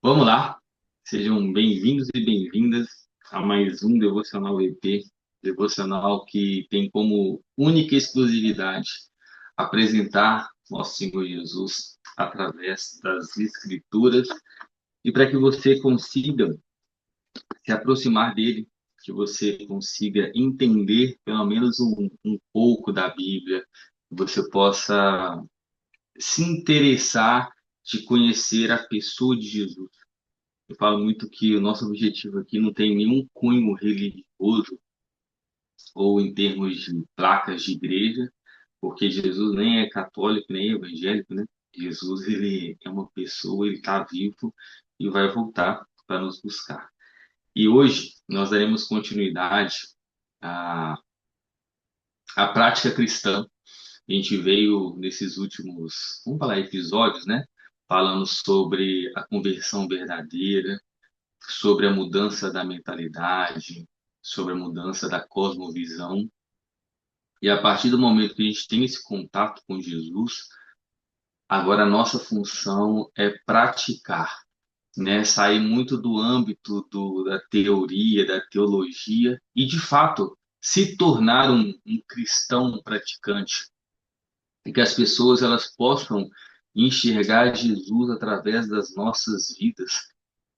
Vamos lá, sejam bem-vindos e bem-vindas a mais um Devocional EP, devocional que tem como única exclusividade apresentar nosso Senhor Jesus através das Escrituras e para que você consiga se aproximar dele, que você consiga entender pelo menos um pouco da Bíblia, que você possa se interessar de conhecer a pessoa de Jesus. Eu falo muito que o nosso objetivo aqui não tem nenhum cunho religioso ou em termos de placas de igreja, porque Jesus nem é católico, nem é evangélico, né? Jesus, ele é uma pessoa, ele está vivo e vai voltar para nos buscar. E hoje nós daremos continuidade à, à prática cristã. A gente veio nesses últimos, vamos falar, episódios, né? Falando sobre a conversão verdadeira, sobre a mudança da mentalidade, sobre a mudança da cosmovisão. E a partir do momento que a gente tem esse contato com Jesus, agora a nossa função é praticar, né? Sair muito do âmbito da teoria, da teologia e, de fato, se tornar um cristão praticante. E que as pessoas elas possam enxergar Jesus através das nossas vidas,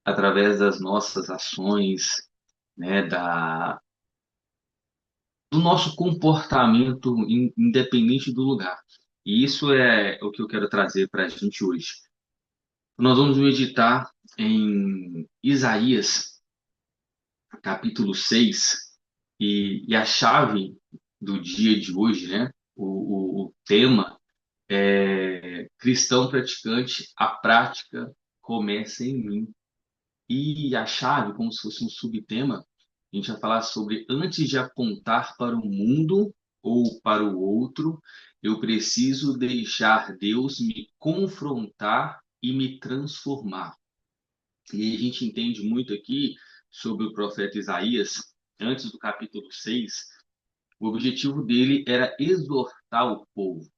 através das nossas ações, né, do nosso comportamento independente do lugar. E isso é o que eu quero trazer para a gente hoje. Nós vamos meditar em Isaías, capítulo 6 e a chave do dia de hoje, né? O tema é cristão praticante, a prática começa em mim. E a chave, como se fosse um subtema, a gente vai falar sobre antes de apontar para o mundo ou para o outro, eu preciso deixar Deus me confrontar e me transformar. E a gente entende muito aqui sobre o profeta Isaías, antes do capítulo 6, o objetivo dele era exortar o povo,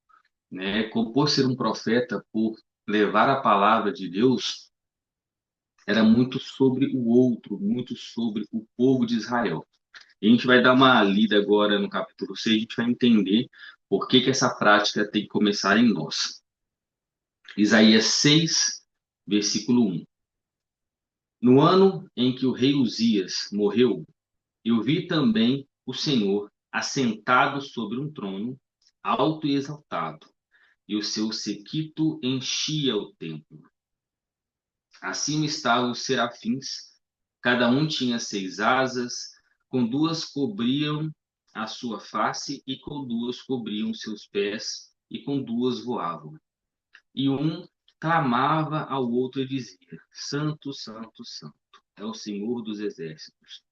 né? Por ser um profeta, por levar a palavra de Deus, era muito sobre o outro, muito sobre o povo de Israel. E a gente vai dar uma lida agora no capítulo 6, a gente vai entender por que essa prática tem que começar em nós. Isaías 6, versículo 1. No ano em que o rei Uzias morreu, eu vi também o Senhor assentado sobre um trono, alto e exaltado, e o seu séquito enchia o templo. Acima estavam os serafins, cada um tinha 6 asas, com duas cobriam a sua face, e com duas cobriam seus pés, e com duas voavam. E um clamava ao outro e dizia: Santo, Santo, Santo, é o Senhor dos exércitos.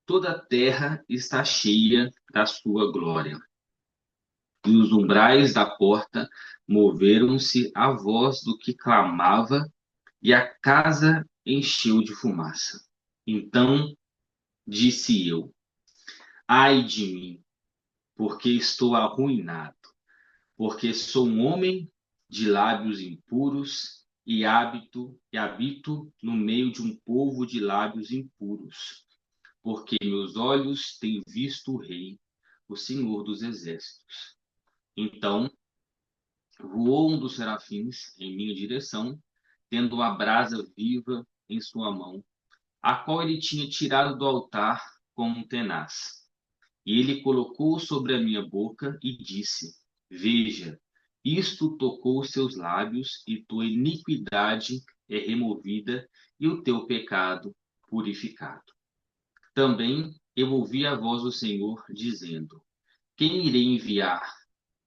Toda a terra está cheia da sua glória. E os umbrais da porta moveram-se à voz do que clamava, e a casa encheu de fumaça. Então disse eu: Ai de mim, porque estou arruinado, porque sou um homem de lábios impuros e habito no meio de um povo de lábios impuros, porque meus olhos têm visto o Rei, o Senhor dos Exércitos. Então voou um dos serafins em minha direção, tendo uma brasa viva em sua mão, a qual ele tinha tirado do altar com um tenaz. E ele colocou sobre a minha boca e disse: Veja, isto tocou os seus lábios, e tua iniquidade é removida, e o teu pecado purificado. Também eu ouvi a voz do Senhor dizendo: Quem irei enviar?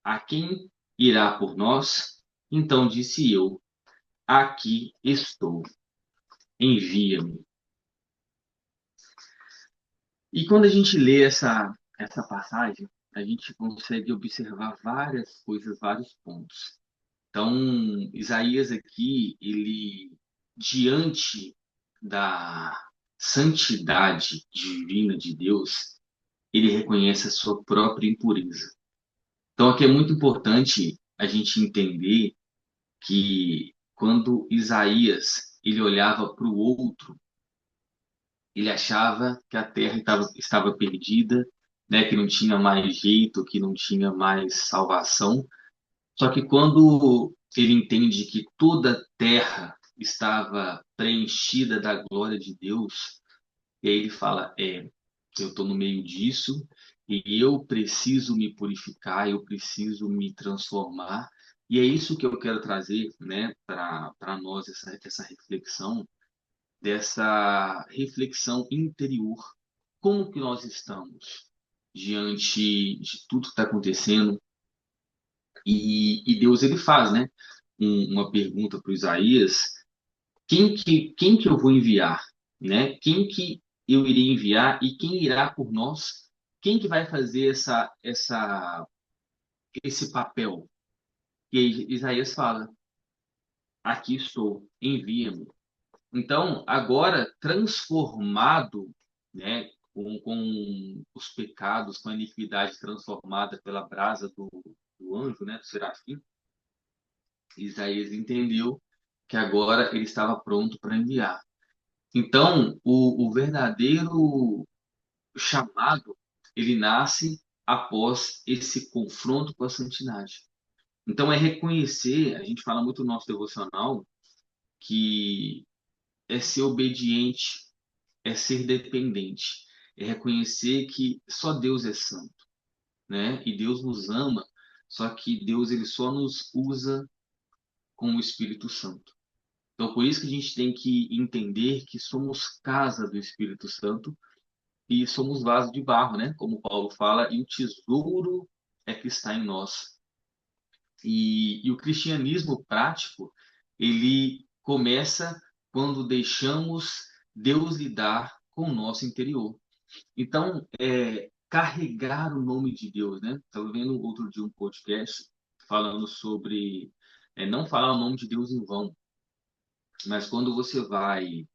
A quem irá por nós? Então disse eu: Aqui estou, envia-me. E quando a gente lê essa passagem, a gente consegue observar várias coisas, vários pontos. Então, Isaías aqui, ele, diante da santidade divina de Deus, ele reconhece a sua própria impureza. Então, aqui é muito importante a gente entender que quando Isaías ele olhava para o outro, ele achava que a terra estava perdida, né, que não tinha mais jeito, que não tinha mais salvação. Só que quando ele entende que toda a terra estava preenchida da glória de Deus, e aí ele fala: eu estou no meio disso e eu preciso me purificar, eu preciso me transformar. E é isso que eu quero trazer, né, para nós, essa reflexão, dessa reflexão interior. Como que nós estamos diante de tudo que está acontecendo? E Deus, ele faz, né, uma pergunta para Isaías: quem que eu vou enviar, né? Quem que eu irei enviar e quem irá por nós? Quem que vai fazer esse papel? E aí Isaías fala: aqui estou, envia-me. Então, agora transformado, né, com os pecados, com a iniquidade transformada pela brasa do anjo, né, do serafim, Isaías entendeu que agora ele estava pronto para enviar. Então, o verdadeiro chamado, ele nasce após esse confronto com a santidade. Então, é reconhecer, a gente fala muito no nosso devocional, que é ser obediente, é ser dependente, é reconhecer que só Deus é santo, né? E Deus nos ama, só que Deus, ele só nos usa com o Espírito Santo. Então, por isso que a gente tem que entender que somos casa do Espírito Santo e somos vaso de barro, né? Como Paulo fala, e o tesouro é que está em nós. E o cristianismo prático, ele começa quando deixamos Deus lidar com o nosso interior. Então, carregar o nome de Deus, né? Estava vendo outro dia um podcast falando sobre não falar o nome de Deus em vão, mas quando você vai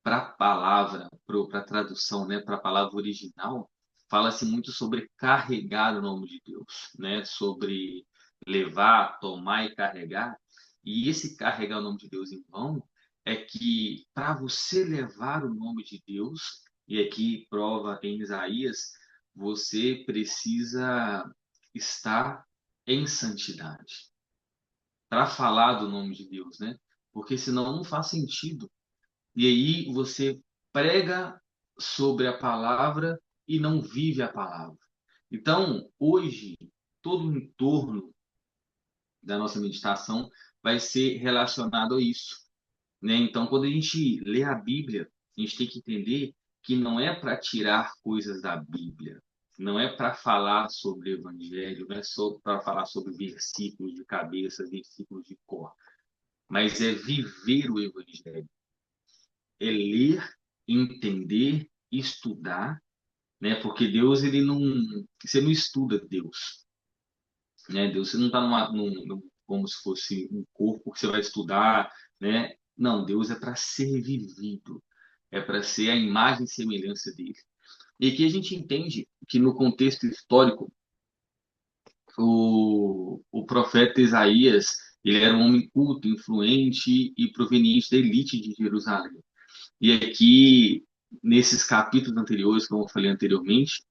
para a palavra, para a tradução, né, para a palavra original, fala-se muito sobre carregar o nome de Deus, né, sobre levar, tomar e carregar. E esse carregar o nome de Deus em vão é que para você levar o nome de Deus, e aqui prova em Isaías, você precisa estar em santidade para falar do nome de Deus, né? Porque senão não faz sentido e aí você prega sobre a palavra e não vive a palavra. Então, hoje, todo o entorno da nossa meditação vai ser relacionado a isso, né? Então, quando a gente lê a Bíblia, a gente tem que entender que não é para tirar coisas da Bíblia, não é para falar sobre o Evangelho, não é só para falar sobre versículos de cabeça, versículos de cor, mas é viver o Evangelho, é ler, entender, estudar, né? Porque Deus, ele não, você não estuda Deus, né? Deus, você não está como se fosse um corpo que você vai estudar, né? Não, Deus é para ser vivido, é para ser a imagem e semelhança dele. E aqui a gente entende que no contexto histórico, o profeta Isaías, ele era um homem culto, influente e proveniente da elite de Jerusalém. E aqui, nesses capítulos anteriores, como eu falei anteriormente,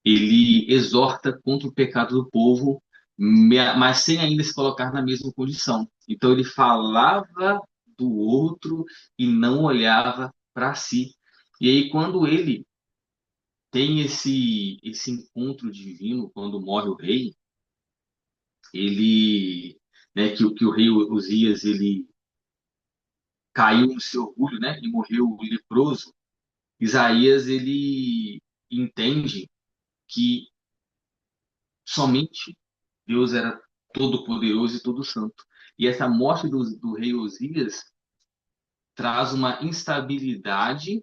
ele exorta contra o pecado do povo, mas sem ainda se colocar na mesma condição. Então, ele falava do outro e não olhava para si. E aí, quando ele tem esse encontro divino, quando morre o rei, ele, né, que o rei Uzias, ele caiu no seu orgulho, né, e morreu leproso. Isaías, ele entende que somente Deus era todo poderoso e todo santo. E essa morte do rei Osias traz uma instabilidade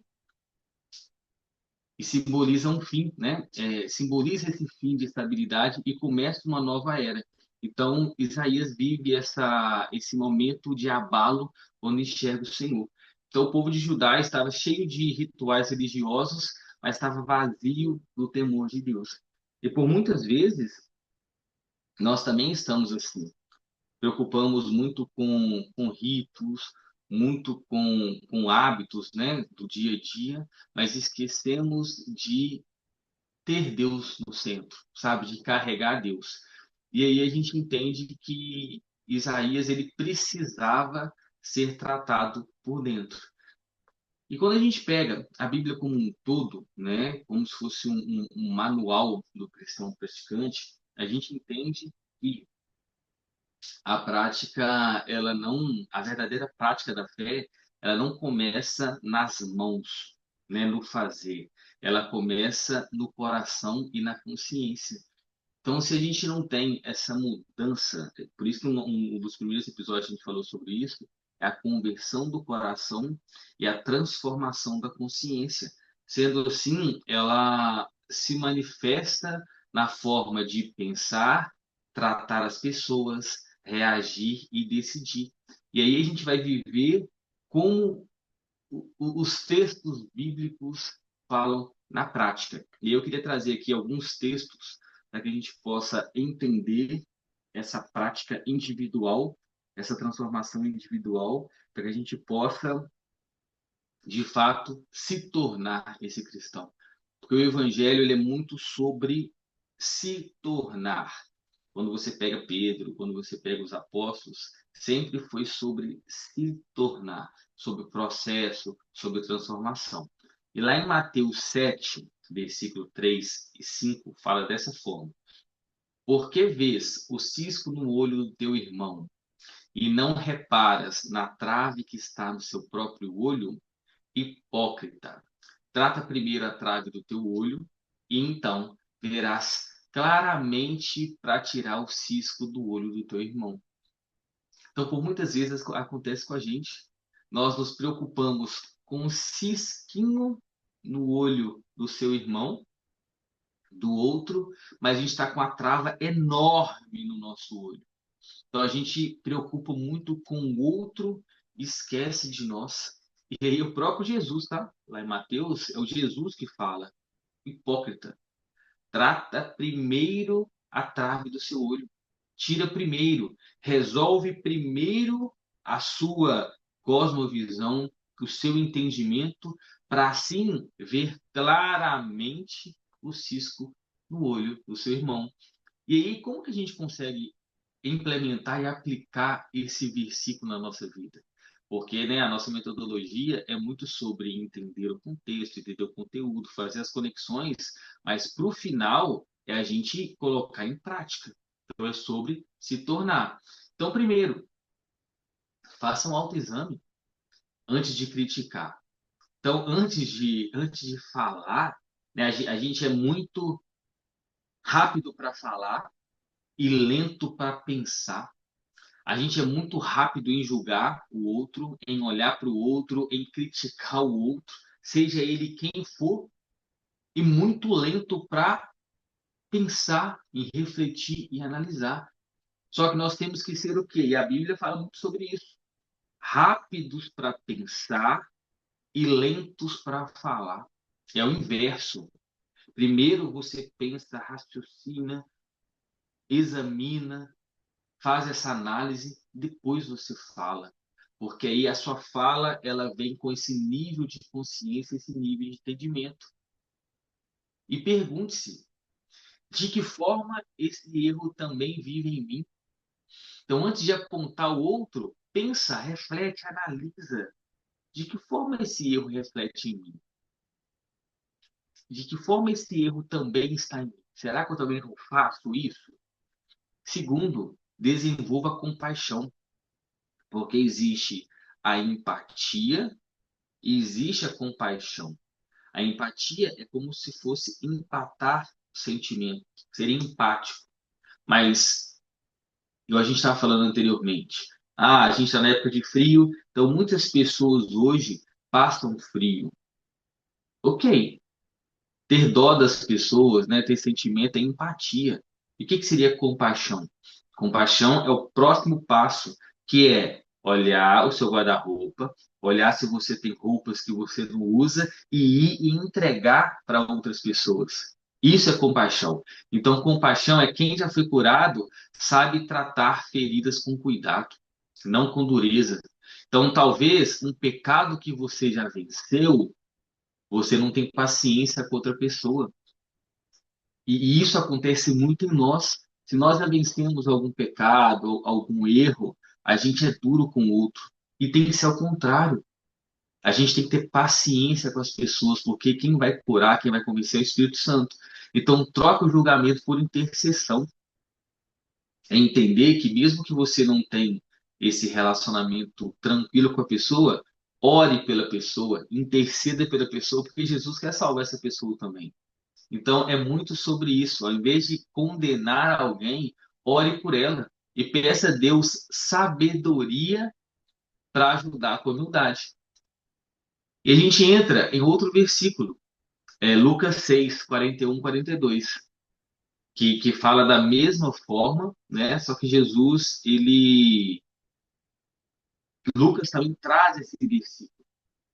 e simboliza um fim, né? Simboliza esse fim de estabilidade e começa uma nova era. Então, Isaías vive esse momento de abalo onde enxerga o Senhor. Então, o povo de Judá estava cheio de rituais religiosos, mas estava vazio do temor de Deus. E por muitas vezes, nós também estamos assim. Preocupamos muito com ritos, muito com hábitos, né, do dia a dia, mas esquecemos de ter Deus no centro, sabe? De carregar Deus. E aí a gente entende que Isaías ele precisava ser tratado por dentro. E quando a gente pega a Bíblia como um todo, né, como se fosse um manual do cristão praticante, a gente entende que a prática, ela não, a verdadeira prática da fé, ela não começa nas mãos, né, no fazer. Ela começa no coração e na consciência. Então, se a gente não tem essa mudança, por isso que um dos primeiros episódios a gente falou sobre isso, é a conversão do coração e a transformação da consciência. Sendo assim, ela se manifesta na forma de pensar, tratar as pessoas, reagir e decidir. E aí a gente vai viver como os textos bíblicos falam na prática. E eu queria trazer aqui alguns textos para que a gente possa entender essa prática individual, essa transformação individual, para que a gente possa, de fato, se tornar esse cristão. Porque o evangelho ele é muito sobre se tornar. Quando você pega Pedro, quando você pega os apóstolos, sempre foi sobre se tornar, sobre o processo, sobre transformação. E lá em Mateus 7, versículo 3 e 5, fala dessa forma: Por que vês o cisco no olho do teu irmão e não reparas na trave que está no seu próprio olho? Hipócrita, trata primeiro a trave do teu olho e então verás claramente para tirar o cisco do olho do teu irmão. Então, por muitas vezes acontece com a gente, nós nos preocupamos com um cisquinho no olho do seu irmão, do outro, mas a gente está com a trava enorme no nosso olho. Então a gente preocupa muito com o outro, esquece de nós. E aí o próprio Jesus, tá? Lá em Mateus, é o Jesus que fala: hipócrita, trata primeiro a trave do seu olho. Tira primeiro, resolve primeiro a sua cosmovisão, o seu entendimento, para assim ver claramente o cisco no olho do seu irmão. E aí, como que a gente consegue implementar e aplicar esse versículo na nossa vida? Porque, né, a nossa metodologia é muito sobre entender o contexto, entender o conteúdo, fazer as conexões, mas para o final é a gente colocar em prática. Então, é sobre se tornar. Então, primeiro, faça um autoexame antes de criticar. Então, antes de falar, né, a gente é muito rápido para falar e lento para pensar. A gente é muito rápido em julgar o outro, em olhar para o outro, em criticar o outro, seja ele quem for, e muito lento para pensar, e refletir e analisar. Só que nós temos que ser o quê? E a Bíblia fala muito sobre isso. Rápidos para pensar e lentos para falar. É o inverso. Primeiro você pensa, raciocina, examina, faz essa análise, depois você fala. Porque aí a sua fala, ela vem com esse nível de consciência, esse nível de entendimento. E pergunte-se, de que forma esse erro também vive em mim? Então, antes de apontar o outro, pensa, reflete, analisa. De que forma esse erro reflete em mim? De que forma esse erro também está em mim? Será que eu também não faço isso? Segundo, desenvolva compaixão, porque existe a empatia e existe a compaixão. A empatia é como se fosse empatar o sentimento, seria empático. Mas, igual a gente estava falando anteriormente, a gente está na época de frio, então muitas pessoas hoje passam frio. Ok, ter dó das pessoas, né, ter sentimento é empatia. E o que seria compaixão? Compaixão é o próximo passo, que é olhar o seu guarda-roupa, olhar se você tem roupas que você não usa e ir e entregar para outras pessoas. Isso é compaixão. Então, compaixão é quem já foi curado, sabe tratar feridas com cuidado, não com dureza. Então, talvez um pecado que você já venceu, você não tem paciência com outra pessoa. E isso acontece muito em nós. Se nós já vencemos algum pecado, ou algum erro, a gente é duro com o outro. E tem que ser ao contrário. A gente tem que ter paciência com as pessoas, porque quem vai curar, quem vai convencer é o Espírito Santo. Então, troca o julgamento por intercessão. É entender que mesmo que você não tenha esse relacionamento tranquilo com a pessoa, ore pela pessoa, interceda pela pessoa, porque Jesus quer salvar essa pessoa também. Então, é muito sobre isso. Ao invés de condenar alguém, ore por ela e peça a Deus sabedoria para ajudar com a humildade. E a gente entra em outro versículo, Lucas 6, 41, 42, que fala da mesma forma, né? Só que Jesus, Lucas também traz esse versículo,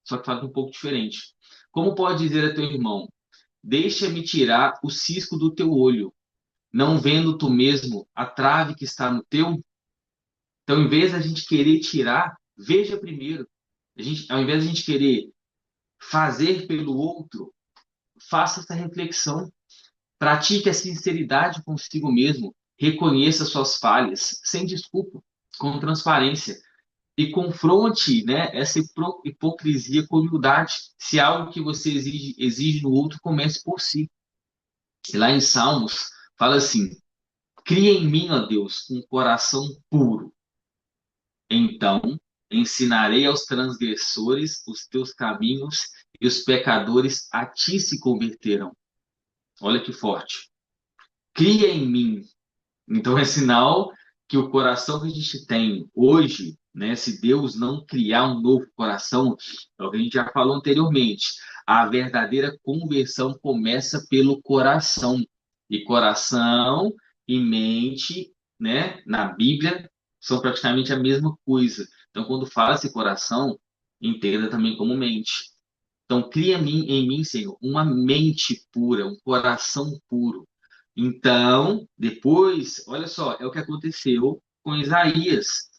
só que fala um pouco diferente. Como pode dizer a teu irmão, deixa-me tirar o cisco do teu olho, não vendo tu mesmo a trave que está no teu? Então, em vez da gente querer tirar, veja primeiro. Ao invés da gente querer fazer pelo outro, faça essa reflexão. Pratique a sinceridade consigo mesmo. Reconheça suas falhas, sem desculpa, com transparência. E confronte, né, essa hipocrisia com humildade. Se é algo que você exige no outro, comece por si. E lá em Salmos, fala assim: cria em mim, ó Deus, um coração puro. Então ensinarei aos transgressores os teus caminhos e os pecadores a ti se converterão. Olha que forte. Cria em mim. Então é sinal que o coração que a gente tem hoje, né, se Deus não criar um novo coração, é o que a gente já falou anteriormente, a verdadeira conversão começa pelo coração. E coração e mente, né, na Bíblia, são praticamente a mesma coisa. Então, quando fala esse coração, entenda também como mente. Então, cria em mim, Senhor, uma mente pura, um coração puro. Então, depois, olha só, é o que aconteceu com Isaías.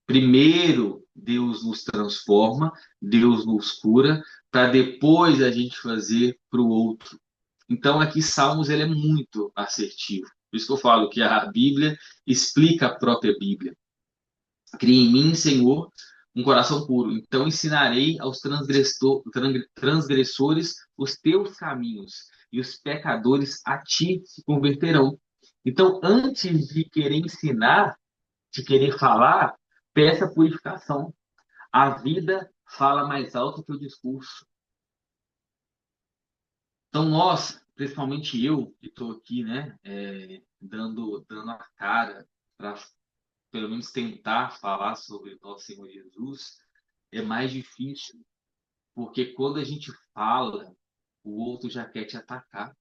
Primeiro, Deus nos transforma, Deus nos cura, para depois a gente fazer para o outro. Então, aqui Salmos ele é muito assertivo. Por isso que eu falo que a Bíblia explica a própria Bíblia. Cria em mim, Senhor, um coração puro. Então ensinarei aos transgressores os teus caminhos, e os pecadores a ti se converterão. Então, antes de querer ensinar, de querer falar, peça purificação. A vida fala mais alto que o discurso. Então, nós, principalmente eu, que estou aqui, né, dando a cara para pelo menos tentar falar sobre nosso Senhor Jesus, é mais difícil, porque quando a gente fala, o outro já quer te atacar.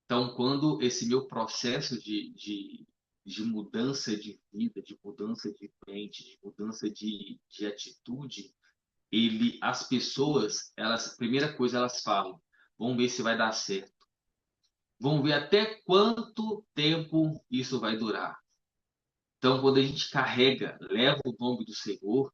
Então, quando esse meu processo de mudança de vida, de mudança de mente, de mudança de atitude, as pessoas, elas, primeira coisa, elas falam, vamos ver se vai dar certo. Vamos ver até quanto tempo isso vai durar. Então, quando a gente carrega, leva o nome do Senhor,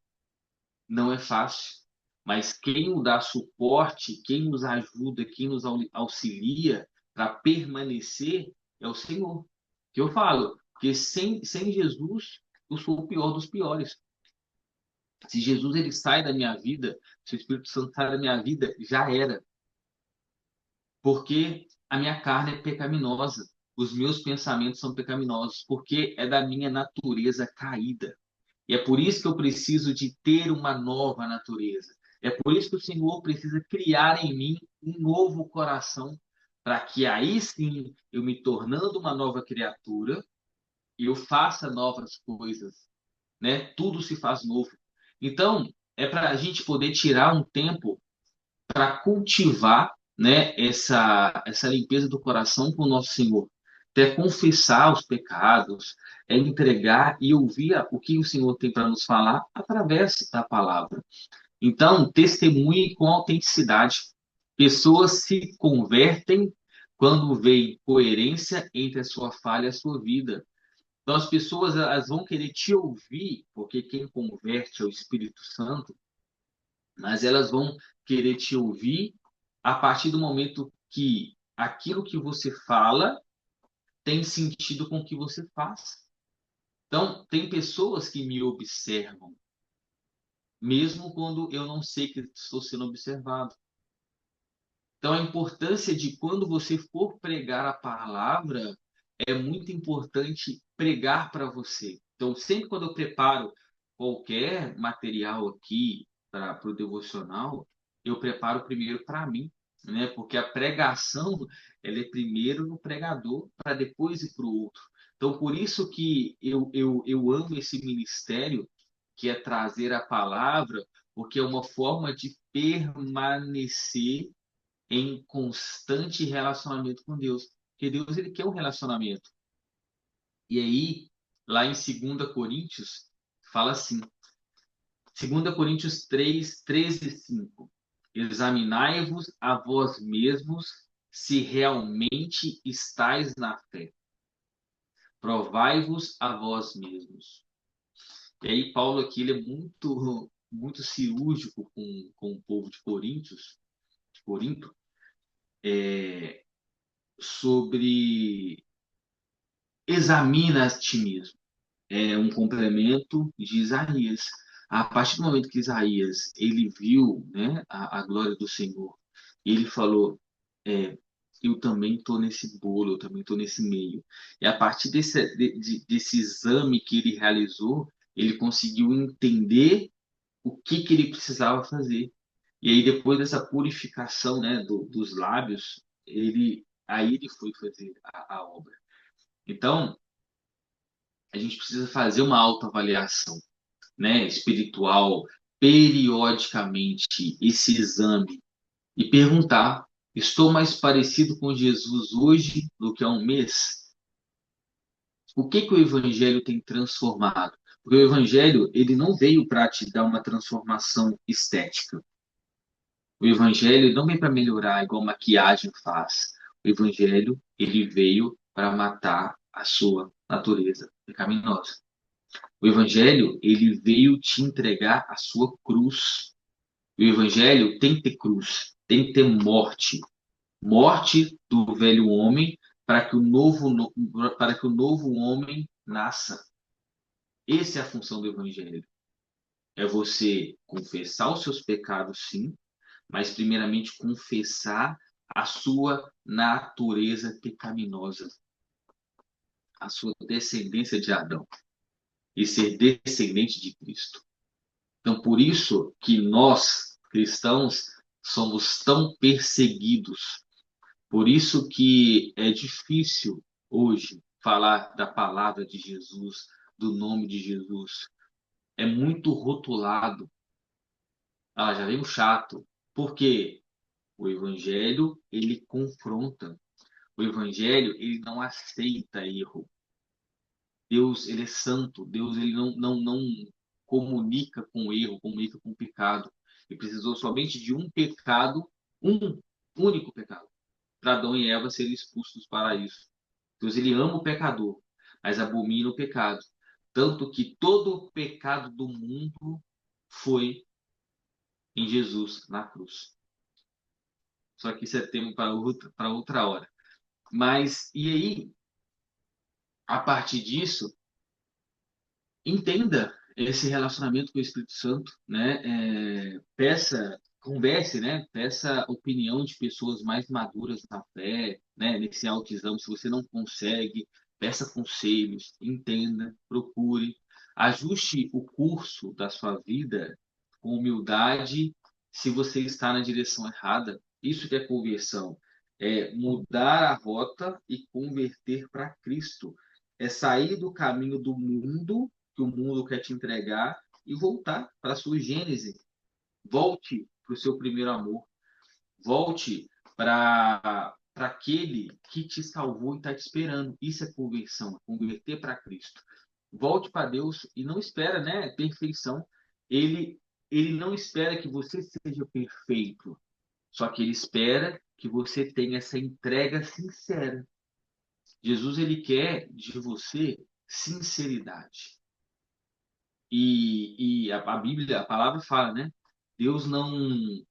não é fácil. Mas quem nos dá suporte, quem nos ajuda, quem nos auxilia para permanecer é o Senhor. Que eu falo, porque sem Jesus, eu sou o pior dos piores. Se Jesus ele sai da minha vida, se o Espírito Santo sai da minha vida, já era. Porque a minha carne é pecaminosa, os meus pensamentos são pecaminosos, porque é da minha natureza caída. E é por isso que eu preciso de ter uma nova natureza. É por isso que o Senhor precisa criar em mim um novo coração, para que aí sim, eu me tornando uma nova criatura, eu faça novas coisas, né? Tudo se faz novo. Então, é para a gente poder tirar um tempo para cultivar, né, essa limpeza do coração com o nosso Senhor. Até confessar os pecados, entregar e ouvir o que o Senhor tem para nos falar através da palavra. Então, testemunhe com autenticidade. Pessoas se convertem quando veem coerência entre a sua falha e a sua vida. Então, as pessoas elas vão querer te ouvir, porque quem converte é o Espírito Santo, mas elas vão querer te ouvir a partir do momento que aquilo que você fala tem sentido com o que você faz. Então, tem pessoas que me observam, mesmo quando eu não sei que estou sendo observado. Então, a importância de quando você for pregar a palavra é muito importante pregar para você. Então, sempre quando eu preparo qualquer material aqui para o devocional, eu preparo primeiro para mim, né? Porque a pregação, ela é primeiro no pregador para depois ir para o outro. Então, por isso que eu amo esse ministério, que é trazer a palavra, porque é uma forma de permanecer em constante relacionamento com Deus. Porque Deus ele quer um relacionamento. E aí, lá em 2 Coríntios, fala assim, 2 Coríntios 3, 13 e 5. Examinai-vos a vós mesmos se realmente estáis na fé. Provai-vos a vós mesmos. E aí, Paulo aqui ele é muito cirúrgico com o povo de Corinto, sobre examina a ti mesmo. É um complemento de Isaías. A partir do momento que Isaías ele viu, né, a glória do Senhor, ele falou, é, eu também estou nesse bolo, eu também estou nesse meio. E a partir desse exame que ele realizou, ele conseguiu entender o que ele precisava fazer. E aí depois dessa purificação, né, dos lábios, aí ele foi fazer a obra. Então, a gente precisa fazer uma autoavaliação, né, espiritual, periodicamente, esse exame, e perguntar: estou mais parecido com Jesus hoje do que há um mês? O que o Evangelho tem transformado? Porque o Evangelho ele não veio para te dar uma transformação estética. O Evangelho não vem para melhorar igual maquiagem faz. O Evangelho ele veio para matar a sua natureza pecaminosa. O Evangelho, ele veio te entregar a sua cruz. O Evangelho tem que ter cruz, tem que ter morte. Morte do velho homem para que o novo homem nasça. Essa é a função do Evangelho. É você confessar os seus pecados, sim, mas primeiramente confessar a sua natureza pecaminosa, a sua descendência de Adão e ser descendente de Cristo. Então, por isso que nós, cristãos, somos tão perseguidos. Por isso que é difícil hoje falar da palavra de Jesus, do nome de Jesus. É muito rotulado. Ah, já veio chato. Por quê? O evangelho, ele confronta. O evangelho, ele não aceita erro. Deus, ele é santo. Deus, ele não comunica com erro, comunica com pecado. Ele precisou somente de um pecado, um único pecado, para Adão e Eva serem expulsos do paraíso. Deus, ele ama o pecador, mas abomina o pecado. Tanto que todo o pecado do mundo foi em Jesus na cruz. Só que isso é tema para outra hora. Mas, e aí, a partir disso, entenda esse relacionamento com o Espírito Santo, né? Peça, converse, né? Peça opinião de pessoas mais maduras na fé, né? Nesse autoexame, se você não consegue, peça conselhos, entenda, procure, ajuste o curso da sua vida com humildade se você está na direção errada. Isso que é conversão, é mudar a rota e converter para Cristo, é sair do caminho do mundo que o mundo quer te entregar e voltar para a sua gênese. Volte para o seu primeiro amor. Volte para aquele que te salvou e está te esperando. Isso é conversão, converter para Cristo. Volte para Deus e não espera, né, perfeição. Ele não espera que você seja perfeito, só que ele espera que você tenha essa entrega sincera. Jesus ele quer de você sinceridade. E a Bíblia, a palavra fala, né? Deus não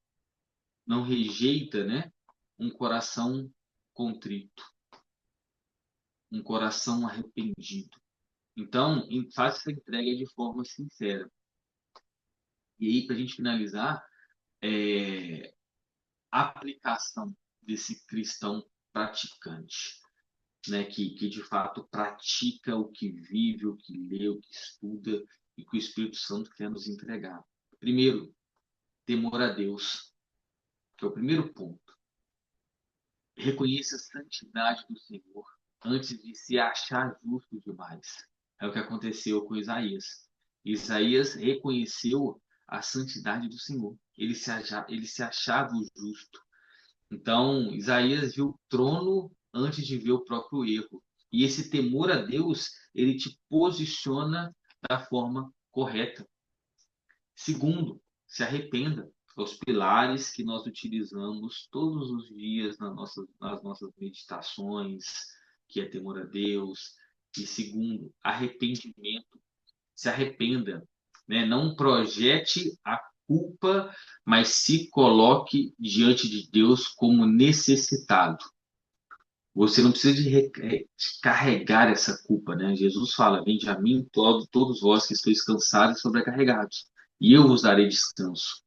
rejeita, né? Um coração contrito, um coração arrependido. Então, faça essa entrega de forma sincera. E aí, para a gente finalizar, a aplicação desse cristão praticante, né? Que de fato pratica o que vive, o que lê, o que estuda e que o Espírito Santo quer nos entregar. Primeiro, temor a Deus, que é o primeiro ponto. Reconheça a santidade do Senhor antes de se achar justo demais. É o que aconteceu com Isaías. Isaías reconheceu a santidade do Senhor. Ele se achava o justo. Então, Isaías viu o trono antes de ver o próprio erro. E esse temor a Deus, ele te posiciona da forma correta. Segundo, se arrependa. Os pilares que nós utilizamos todos os dias nas nossas meditações, que é temor a Deus. E segundo, arrependimento. Se arrependa, né? Não projete a culpa, mas se coloque diante de Deus como necessitado. Você não precisa de carregar essa culpa, né? Jesus fala: Vinde a mim, todos vós que estáis cansados e sobrecarregados, e eu vos darei descanso.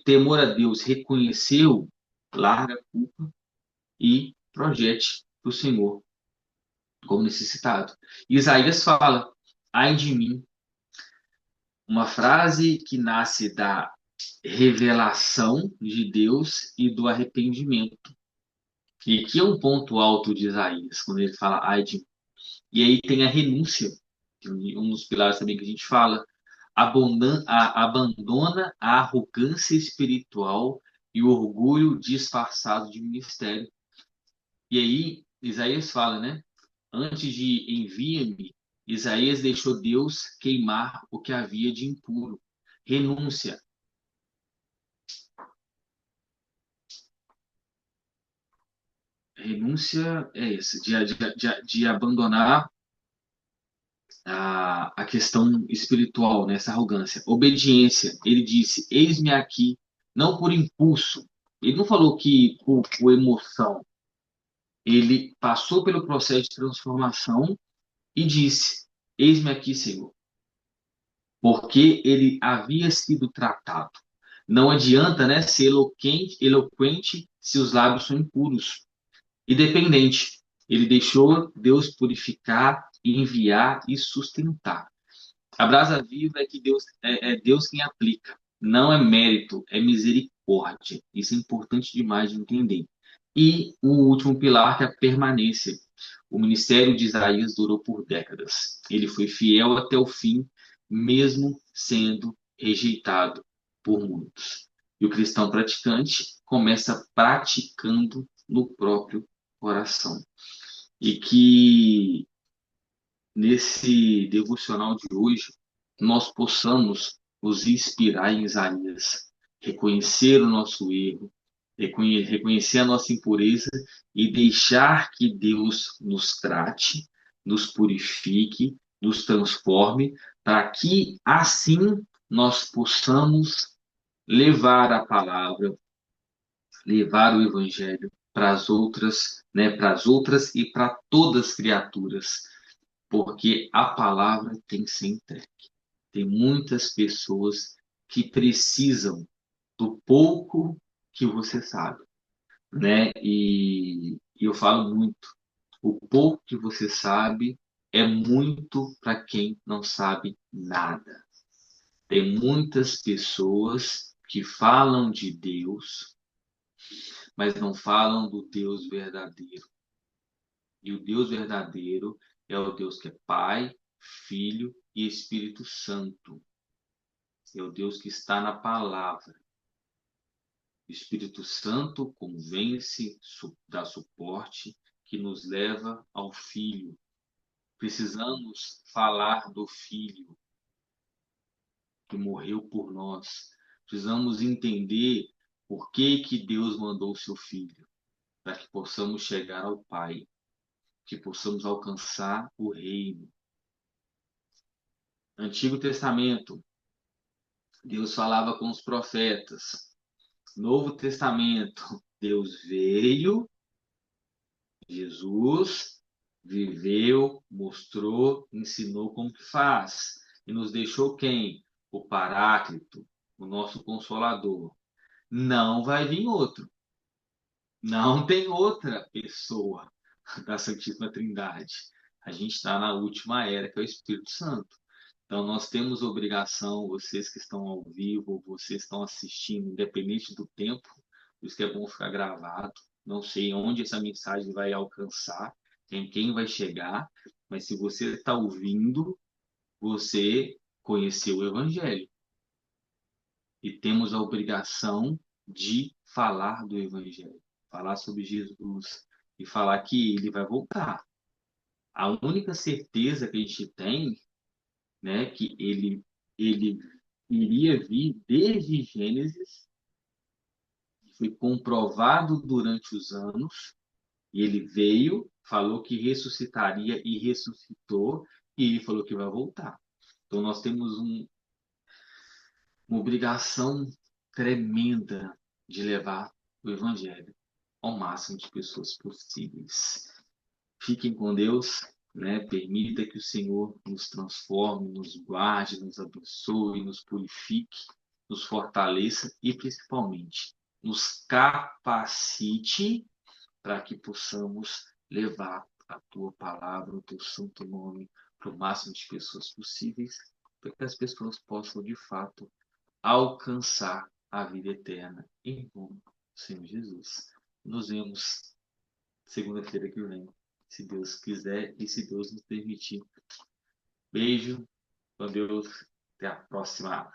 Temor a Deus, reconheceu, larga a culpa e projete para o Senhor como necessitado. Isaías fala: Ai de mim, uma frase que nasce da revelação de Deus e do arrependimento. E aqui é um ponto alto de Isaías, quando ele fala ai de mim. E aí tem a renúncia, que é um dos pilares também que a gente fala, abandona a arrogância espiritual e o orgulho disfarçado de ministério. E aí Isaías fala, né? Antes de envia-me, Isaías deixou Deus queimar o que havia de impuro. Renúncia. Renúncia é essa, de abandonar a questão espiritual, né, essa arrogância. Obediência. Ele disse: Eis-me aqui, não por impulso. Ele não falou que por emoção. Ele passou pelo processo de transformação e disse: Eis-me aqui, Senhor. Porque ele havia sido tratado. Não adianta, né, ser eloquente se os lábios são impuros. E dependente. Ele deixou Deus purificar, enviar e sustentar. A brasa viva é que é Deus quem aplica. Não é mérito, é misericórdia. Isso é importante demais de entender. E o último pilar, que é a permanência. O ministério de Isaías durou por décadas. Ele foi fiel até o fim, mesmo sendo rejeitado por muitos. E o cristão praticante começa praticando no próprio coração. E que nesse devocional de hoje nós possamos nos inspirar em Isaías, reconhecer o nosso erro, reconhecer a nossa impureza e deixar que Deus nos trate, nos purifique, nos transforme, para que assim nós possamos levar a palavra, levar o evangelho para as outras, né, para as outras e para todas as criaturas, porque a palavra tem que ser entregue. Tem muitas pessoas que precisam do pouco que você sabe, né? E eu falo muito, o pouco que você sabe é muito para quem não sabe nada. Tem muitas pessoas que falam de Deus, mas não falam do Deus verdadeiro. E o Deus verdadeiro é o Deus que é Pai, Filho e Espírito Santo. É o Deus que está na palavra. O Espírito Santo convence, dá suporte, que nos leva ao Filho. Precisamos falar do Filho que morreu por nós. Precisamos entender por que Deus mandou o seu Filho, para que possamos chegar ao Pai, que possamos alcançar o reino. Antigo Testamento, Deus falava com os profetas. Novo Testamento, Deus veio, Jesus viveu, mostrou, ensinou como que faz. E nos deixou quem? O Paráclito, o nosso Consolador. Não vai vir outro. Não tem outra pessoa da Santíssima Trindade. A gente está na última era, que é o Espírito Santo. Então, nós temos obrigação, vocês que estão ao vivo, vocês que estão assistindo, independente do tempo, por isso que é bom ficar gravado. Não sei onde essa mensagem vai alcançar, em quem vai chegar, mas se você está ouvindo, você conheceu o Evangelho. E temos a obrigação de falar do Evangelho, falar sobre Jesus e falar que ele vai voltar. A única certeza que a gente tem, né, que ele iria vir desde Gênesis, foi comprovado durante os anos, e ele veio, falou que ressuscitaria e ressuscitou, e ele falou que vai voltar. Então nós temos uma obrigação tremenda de levar o Evangelho ao máximo de pessoas possíveis. Fiquem com Deus, né? Permita que o Senhor nos transforme, nos guarde, nos abençoe, nos purifique, nos fortaleça e principalmente nos capacite para que possamos levar a tua palavra, o teu santo nome para o máximo de pessoas possíveis, para que as pessoas possam de fato alcançar a vida eterna em nome do Senhor Jesus. Nos vemos segunda-feira que vem, se Deus quiser e se Deus nos permitir. Beijo, com Deus, até a próxima.